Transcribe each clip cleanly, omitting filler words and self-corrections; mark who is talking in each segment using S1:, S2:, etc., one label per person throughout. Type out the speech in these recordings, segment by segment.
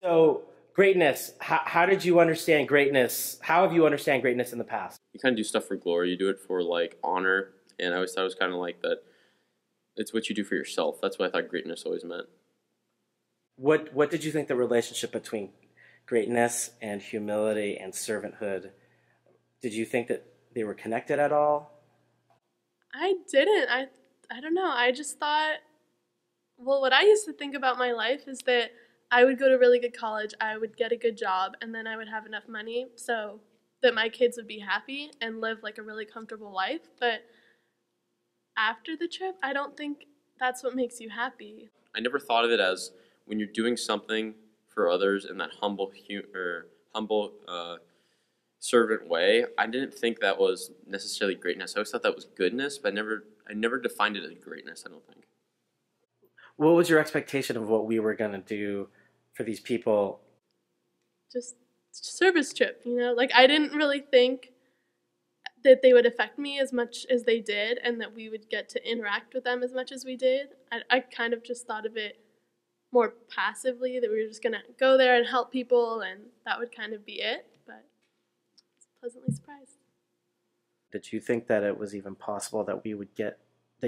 S1: So greatness, how did you understand greatness? How have you understand greatness in the past?
S2: You kind of do stuff for glory. You do it for like honor, and I always thought it was kind of like that. It's what you do for yourself. That's what I thought greatness always meant.
S1: What did you think the relationship between greatness and humility and servanthood? Did you think that they were connected at all?
S3: I didn't. I don't know. I just thought, well, what I used to think about my life is that I would go to really good college, I would get a good job, and then I would have enough money so that my kids would be happy and live like a really comfortable life. But after the trip, I don't think that's what makes you happy.
S2: I never thought of it as when you're doing something for others in that humble servant way. I didn't think that was necessarily greatness. I always thought that was goodness, but I never defined it as greatness, I don't think.
S1: What was your expectation of what we were going to do for these people?
S3: Just service trip, you know? Like, I didn't really think that they would affect me as much as they did and that we would get to interact with them as much as we did. I kind of just thought of it more passively, that we were just going to go there and help people, and that would kind of be it, but I was pleasantly surprised.
S1: Did you think that it was even possible that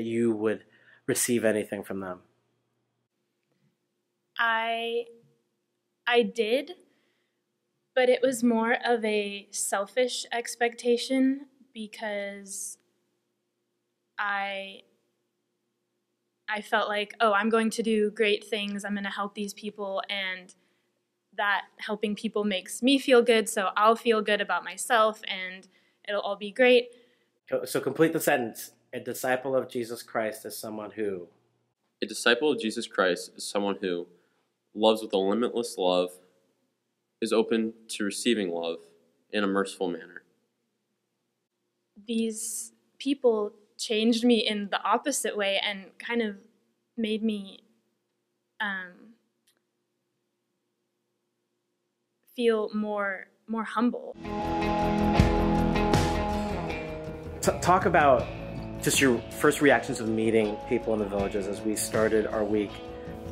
S1: you would receive anything from them?
S4: I did, but it was more of a selfish expectation because I felt like, oh, I'm going to do great things, I'm going to help these people, and that helping people makes me feel good, so I'll feel good about myself, and it'll all be great.
S1: So complete the sentence. A disciple of Jesus Christ is someone who?
S2: A disciple of Jesus Christ is someone who loves with a limitless love, is open to receiving love in a merciful manner.
S4: These people changed me in the opposite way and kind of made me feel more humble.
S1: Talk about just your first reactions of meeting people in the villages as we started our week.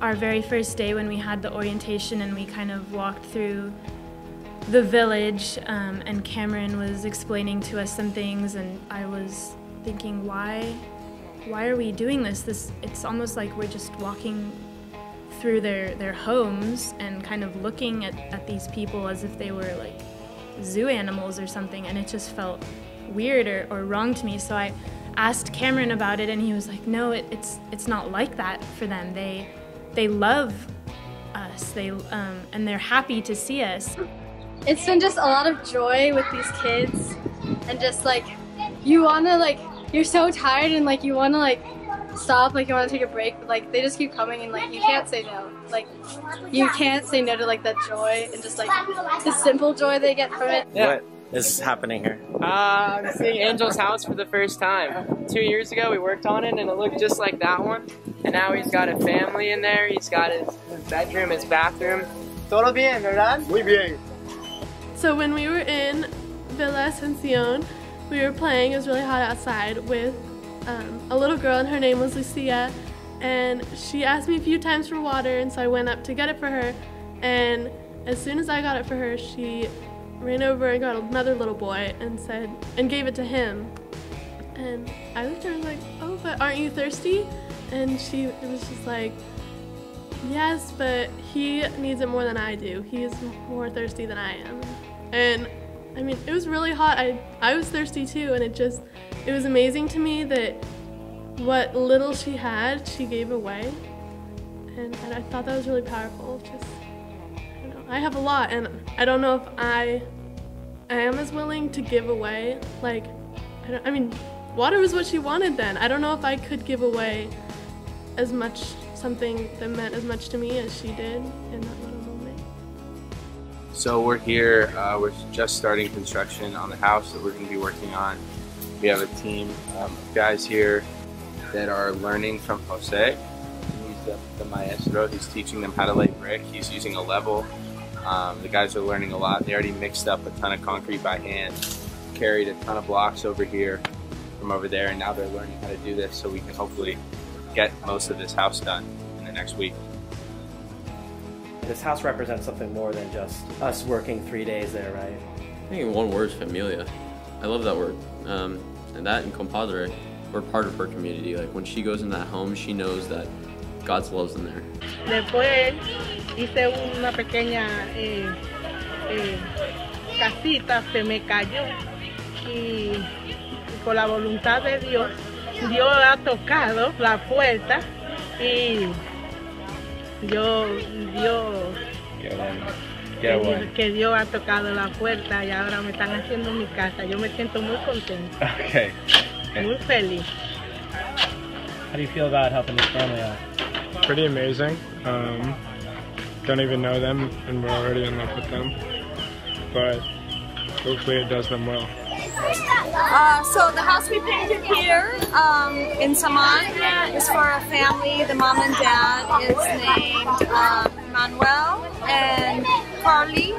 S4: Our very first day when we had the orientation and we kind of walked through the village, and Cameron was explaining to us some things, and I was thinking, why are we doing this? It's almost like we're just walking through their homes and kind of looking at these people as if they were like zoo animals or something, and it just felt weird or wrong to me. So I asked Cameron about it, and he was like, no, it's not like that for them. They love us, and they're happy to see us.
S5: It's been just a lot of joy with these kids, and just like, you wanna like, you're so tired and like you wanna like stop, like you wanna take a break, but like they just keep coming and like you can't say no. Like you can't say no to like that joy and just like the simple joy they get from it.
S1: Yeah. What is happening here?
S6: I'm seeing Angel's house for the first time. 2 years ago we worked on it and it looked just like that one. And now he's got a family in there, he's got his bedroom, his bathroom. Todo bien, ¿verdad? Muy bien.
S3: So when we were in Villa Ascension, we were playing, it was really hot outside, with a little girl, and her name was Lucia, and she asked me a few times for water, and so I went up to get it for her, and as soon as I got it for her, she ran over and got another little boy and gave it to him. And I looked at her and was like, oh, but aren't you thirsty? And it was just like, yes, but he needs it more than I do. He is more thirsty than I am. And I mean, it was really hot. I was thirsty too, and it was amazing to me that what little she had, she gave away. And I thought that was really powerful. I don't know, I have a lot, and I don't know if I am as willing to give away. Like, I mean, water was what she wanted then. I don't know if I could give away as much, something that meant as much to me as she did in that little moment.
S7: So we're here, we're just starting construction on the house that we're going to be working on. We have a team of guys here that are learning from Jose. He's the maestro. He's teaching them how to lay brick. He's using a level. The guys are learning a lot. They already mixed up a ton of concrete by hand, carried a ton of blocks over here from over there, and now they're learning how to do this so we can hopefully get most of this house done in the next week.
S1: this house represents something more than just us working 3 days there, right?
S2: I think in one word is familia. I love that word. And that and compadre, we're part of her community. Like when she goes in that home, she knows that God's love's in there.
S8: Después hice una pequeña casita, se me cayó y por la voluntad de Dios, Dios ha tocado la puerta y que Dios ha tocado la puerta y ahora me están haciendo mi casa. Yo me siento muy contenta.
S9: Okay.
S8: Muy feliz.
S9: How do you feel about helping this family out?
S10: Pretty amazing. Don't even know them and we're already in love with them. But hopefully it does them well.
S11: So the house we painted here in Saman is for a family. The mom and dad is named Manuel and Carly,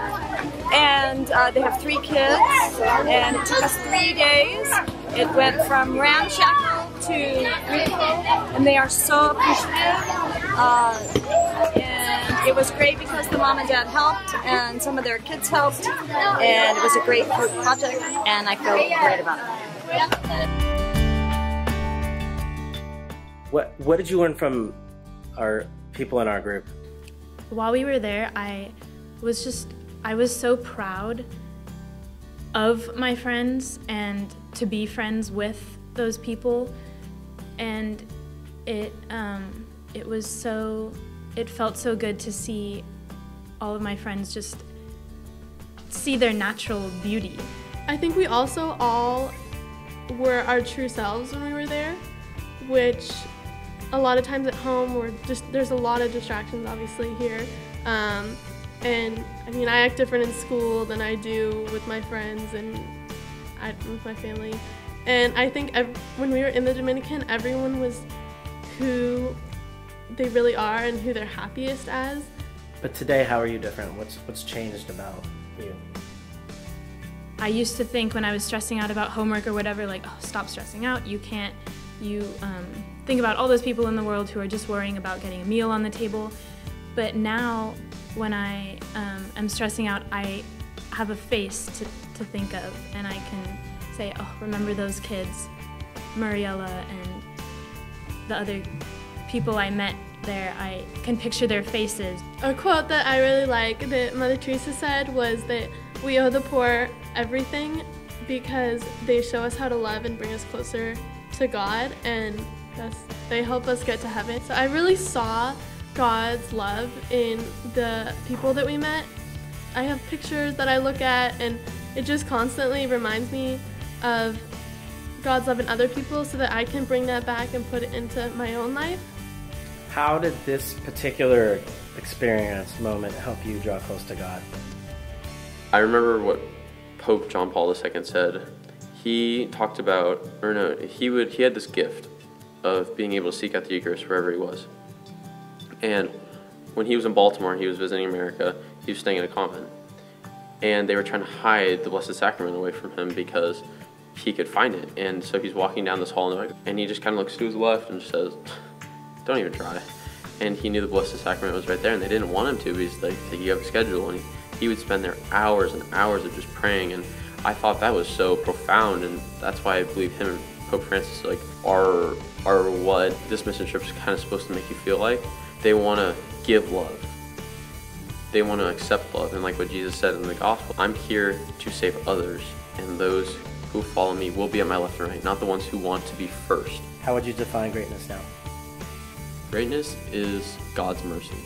S11: and they have 3 kids, and it took us 3 days. It went from ramshackle to beautiful, and they are so appreciative. And it was great because the mom and dad helped, and some of their kids helped, and it was a great group project, and I feel great about it.
S1: What did you learn from our people in our group?
S4: While we were there, I was so proud of my friends and to be friends with those people, and it felt so good to see all of my friends just see their natural beauty.
S3: I think we also all were our true selves when we were there, which a lot of times at home there's a lot of distractions obviously here. And I mean, I act different in school than I do with my friends and with my family. And I think when we were in the Dominican, everyone was who they really are and who they're happiest as.
S1: But today, how are you different? What's changed about you?
S4: I used to think when I was stressing out about homework or whatever, like, oh, stop stressing out. You think about all those people in the world who are just worrying about getting a meal on the table. But now, when I am stressing out, I have a face to think of, and I can say, oh, remember those kids, Mariella and the other people I met there. I can picture their faces.
S3: A quote that I really like that Mother Teresa said was that we owe the poor everything because they show us how to love and bring us closer to God, and they help us get to heaven. So I really saw God's love in the people that we met. I have pictures that I look at, and it just constantly reminds me of God's love in other people so that I can bring that back and put it into my own life.
S1: How did this particular experience, moment, help you draw close to God?
S2: I remember what Pope John Paul II said. He talked about, he had this gift of being able to seek out the Eucharist wherever he was. And when he was in Baltimore, he was visiting America, he was staying in a convent. And they were trying to hide the Blessed Sacrament away from him because he could find it. And so he's walking down this hall and he just kind of looks to his left and says, don't even try. And he knew the Blessed Sacrament was right there, and they didn't want him to. He's like, you have a schedule. And he would spend there hours and hours of just praying. And I thought that was so profound, and that's why I believe him and Pope Francis are what this mission trip is kind of supposed to make you feel like. They want to give love. They want to accept love, and like what Jesus said in the gospel, I'm here to save others, and those who follow me will be at my left and right, not the ones who want to be first.
S1: How would you define greatness now?
S2: Greatness is God's mercy.